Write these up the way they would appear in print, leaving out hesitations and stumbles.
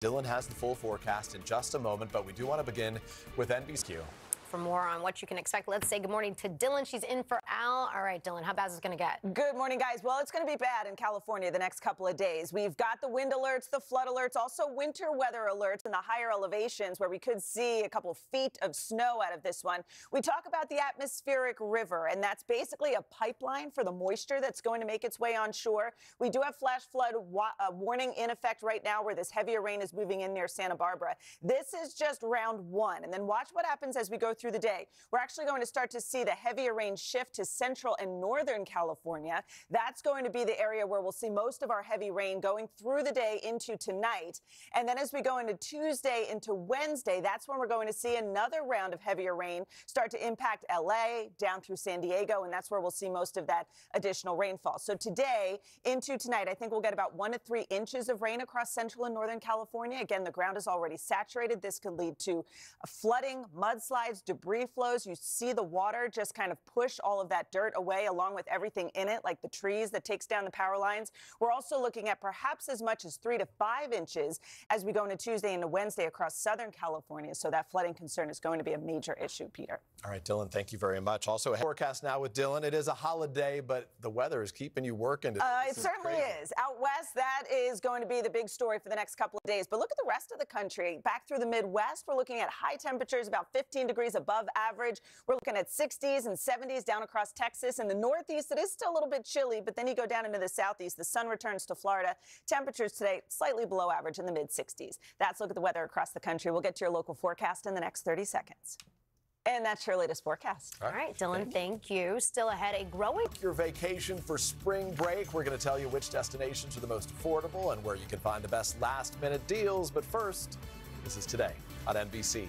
Dylan has the full forecast in just a moment, but we do want to begin with NBC. For more on what you can expect, let's say good morning to Dylan. She's in for Al. All right, Dylan, how bad is it going to get? Good morning, guys. Well, it's going to be bad in California the next couple of days. We've got the wind alerts, the flood alerts, also winter weather alerts in the higher elevations where we could see a couple feet of snow out of this one. We talk about the atmospheric river, and that's basically a pipeline for the moisture that's going to make its way onshore. We do have flash flood warning in effect right now where this heavier rain is moving in near Santa Barbara. This is just round one, and then watch what happens as we go through the day. We're actually going to start to see the heavier rain shift to central and northern California. That's going to be the area where we'll see most of our heavy rain going through the day into tonight. And then as we go into Tuesday into Wednesday, that's when we're going to see another round of heavier rain start to impact LA down through San Diego. And that's where we'll see most of that additional rainfall. So today into tonight, I think we'll get about 1 to 3 inches of rain across central and northern California. Again, the ground is already saturated. This could lead to flooding, mudslides, debris flows. You see the water just kind of push all of that dirt away along with everything in it, like the trees that takes down the power lines. We're also looking at perhaps as much as 3 to 5 inches as we go into Tuesday into Wednesday across Southern California. So that flooding concern is going to be a major issue, Peter. All right, Dylan, thank you very much. Also, forecast now with Dylan. It is a holiday, but the weather is keeping you working today. It certainly is. Out west, that is going to be the big story for the next couple of days. But look at the rest of the country. Back through the Midwest, we're looking at high temperatures, about 15 degrees above average. We're looking at 60s and 70s down across Texas. In the Northeast, it is still a little bit chilly, but then you go down into the Southeast. The sun returns to Florida. Temperatures today slightly below average in the mid-60s. That's a look at the weather across the country. We'll get to your local forecast in the next 30 seconds. And that's your latest forecast. All right, Dylan, thank you. Still ahead, a growing... Your vacation for spring break. We're going to tell you which destinations are the most affordable and where you can find the best last-minute deals. But first, this is Today on NBC.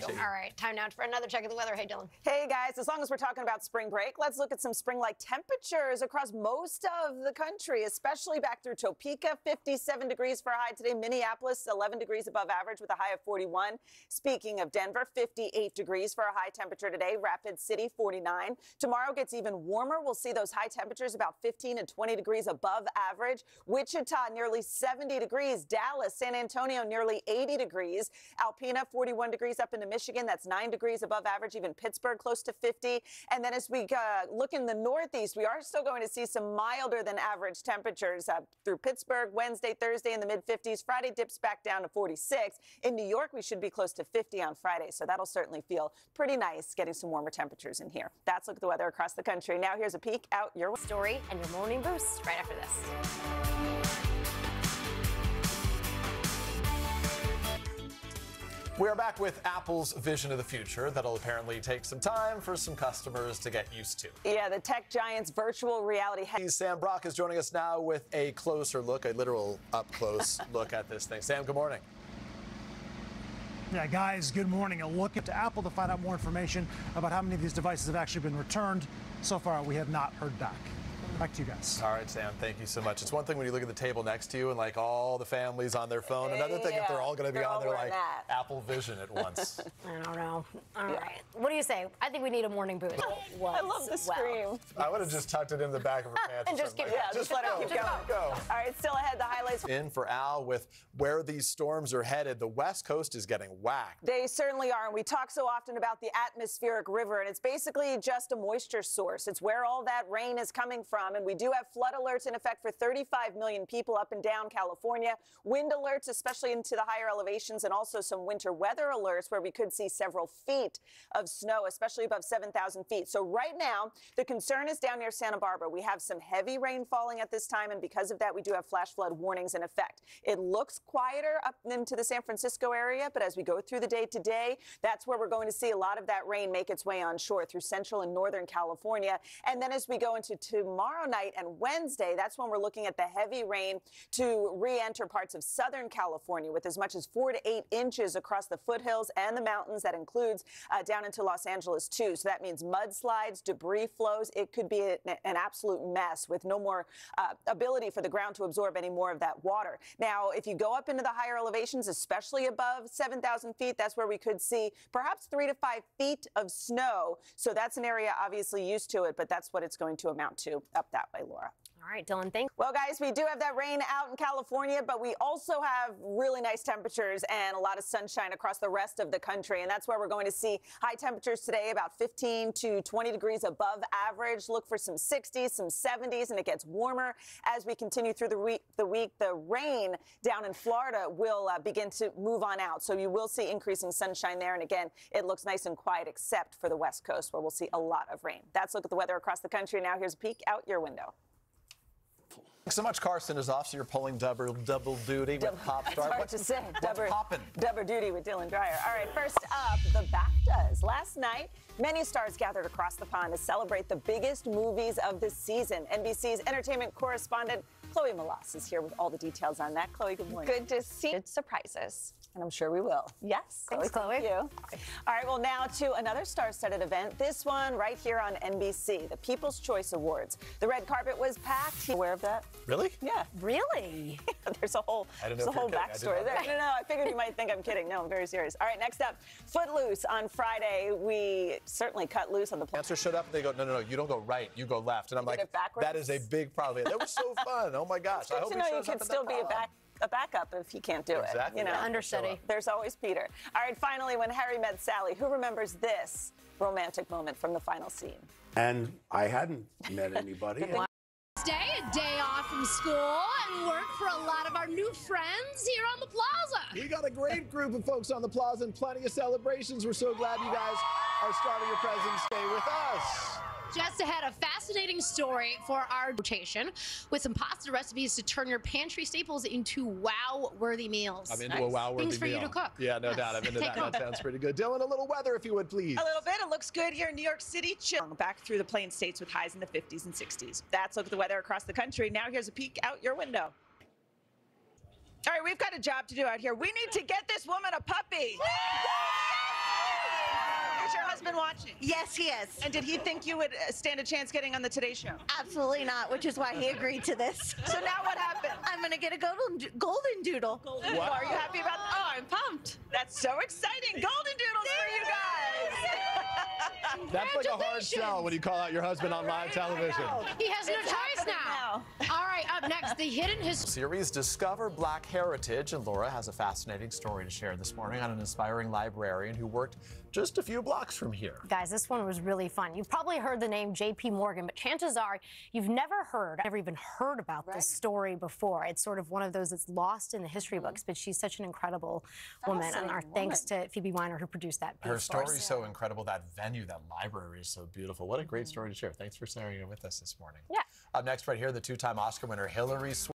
All right, time now for another check of the weather. Hey, Dylan. Hey, guys. As long as we're talking about spring break, let's look at some spring-like temperatures across most of the country, especially back through Topeka, 57 degrees for a high today. Minneapolis, 11 degrees above average with a high of 41. Speaking of Denver, 58 degrees for a high temperature today. Rapid City, 49. Tomorrow gets even warmer. We'll see those high temperatures about 15 and 20 degrees above average. Wichita, nearly 70 degrees. Dallas, San Antonio, nearly 80 degrees. Alpena, 41 degrees up into Michigan. That's 9 degrees above average. Even Pittsburgh close to 50. And then as we look in the Northeast, we are still going to see some milder than average temperatures through Pittsburgh Wednesday, Thursday in the mid-50s. Friday dips back down to 46. In New York, we should be close to 50 on Friday. So that'll certainly feel pretty nice getting some warmer temperatures in here. That's a look at the weather across the country. Now here's a peek out your story and your morning boost right after this. We are back with Apple's vision of the future that'll apparently take some time for some customers to get used to. Yeah, the tech giant's virtual reality. Sam Brock is joining us now with a closer look, a literal up-close look at this thing. Sam, good morning. Yeah, guys, good morning. A look into Apple to find out more information about how many of these devices have actually been returned. So far, we have not heard back. Back to you guys. All right, Sam, thank you so much. It's one thing when you look at the table next to you and like all the families on their phone. Another thing if they're all going to be on their like Apple Vision at once. I don't know. All right. What do you say? I think we need a morning boost. I love the scream. I would have just tucked it in the back of her pants. And just keep just let it keep going. Go. All right, still ahead, the highlights. In for Al with where these storms are headed. The West Coast is getting whacked. They certainly are. And we talk so often about the atmospheric river, and it's basically just a moisture source. It's where all that rain is coming from. And we do have flood alerts in effect for 35 million people up and down California. Wind alerts, especially into the higher elevations, and also some winter weather alerts where we could see several feet of snow, especially above 7,000 feet. So right now, the concern is down near Santa Barbara. We have some heavy rain falling at this time, and because of that, we do have flash flood warnings in effect. It looks quieter up into the San Francisco area, but as we go through the day today, that's where we're going to see a lot of that rain make its way onshore through central and northern California. And then as we go into tomorrow night and Wednesday, that's when we're looking at the heavy rain to re-enter parts of Southern California with as much as 4 to 8 inches across the foothills and the mountains. That includes down into Los Angeles, too. So that means mudslides, debris flows. It could be an absolute mess with no more ability for the ground to absorb any more of that water. Now, if you go up into the higher elevations, especially above 7,000 feet, that's where we could see perhaps 3 to 5 feet of snow. So that's an area obviously used to it, but that's what it's going to amount to up that way, Laura. All right, Dylan, thanks. Well, guys, we do have that rain out in California, but we also have really nice temperatures and a lot of sunshine across the rest of the country. And that's where we're going to see high temperatures today, about 15 to 20 degrees above average. Look for some 60s, some 70s, and it gets warmer as we continue through the week. The rain down in Florida will begin to move on out. So you will see increasing sunshine there. And again, it looks nice and quiet, except for the West Coast, where we'll see a lot of rain. That's a look at the weather across the country. Now here's a peek out your window. Thanks so much. Carson is off, so you're pulling double duty with Pop Star. It's hard to say. Poppin'? Double duty with Dylan Dreyer. All right, first up, the BAFTAs. Last night, many stars gathered across the pond to celebrate the biggest movies of the season. NBC's entertainment correspondent Chloe Malas is here with all the details on that. Chloe, good morning. Good to see. Good surprises. And I'm sure we will. Yes. Thanks, Chloe. Thank you. All right, well, now to another star-studded event. This one right here on NBC, the People's Choice Awards. The red carpet was packed. You aware of that? Really? Yeah. Really? There's a whole backstory there. No, I figured you might think I'm kidding. No, I'm very serious. All right, next up, Footloose on Friday. We certainly cut loose on the Answer showed up and they go, no, you don't go right, you go left. And I'm like, that is a big problem. That was so fun. Oh my gosh. I hope you know you can still be a backup if he can't do it. You know, understudy. There's always Peter. All right, finally, when Harry met Sally, who remembers this romantic moment from the final scene? And I hadn't met anybody. A day off from school and work for a lot of our new friends here on the plaza. We got a great group of folks on the plaza and plenty of celebrations. We're so glad you guys are starting your President's Day with us. Just ahead, a fascinating story for our rotation with some pasta recipes to turn your pantry staples into wow-worthy meals. I'm into a wow-worthy meal. Things for you to cook. Yeah, no doubt. I'm into that. That sounds pretty good. Dylan, a little weather, if you would, please. A little bit. It looks good here in New York City. Chill back through the Plain States with highs in the 50s and 60s. That's a look at the weather across the country. Now here's a peek out your window. All right, we've got a job to do out here. We need to get this woman a puppy. Is your husband watching? Yes, he is. And did he think you would stand a chance getting on the Today Show? Absolutely not, which is why he agreed to this. So now what happened? I'm going to get a golden doodle. Wow. Are you happy about that? Oh, I'm pumped. That's so exciting. Golden doodles for you guys. That's like a hard sell when you call out your husband on live television. He has no choice now. All right, up next, the hidden history. Series Discover Black Heritage, and Laura has a fascinating story to share this morning on an inspiring librarian who worked just a few blocks from here. Guys, this one was really fun. You've probably heard the name J.P. Morgan, but chances are you've never even heard about this story before. It's sort of one of those that's lost in the history books, but she's such an incredible woman. And our thanks to Phoebe Weiner, who produced that piece. Her story is so incredible. That venue, that library is so beautiful. What a great story to share. Thanks for sharing it with us this morning. Yeah. Up next right here, the two-time Oscar winner Hilary Swank.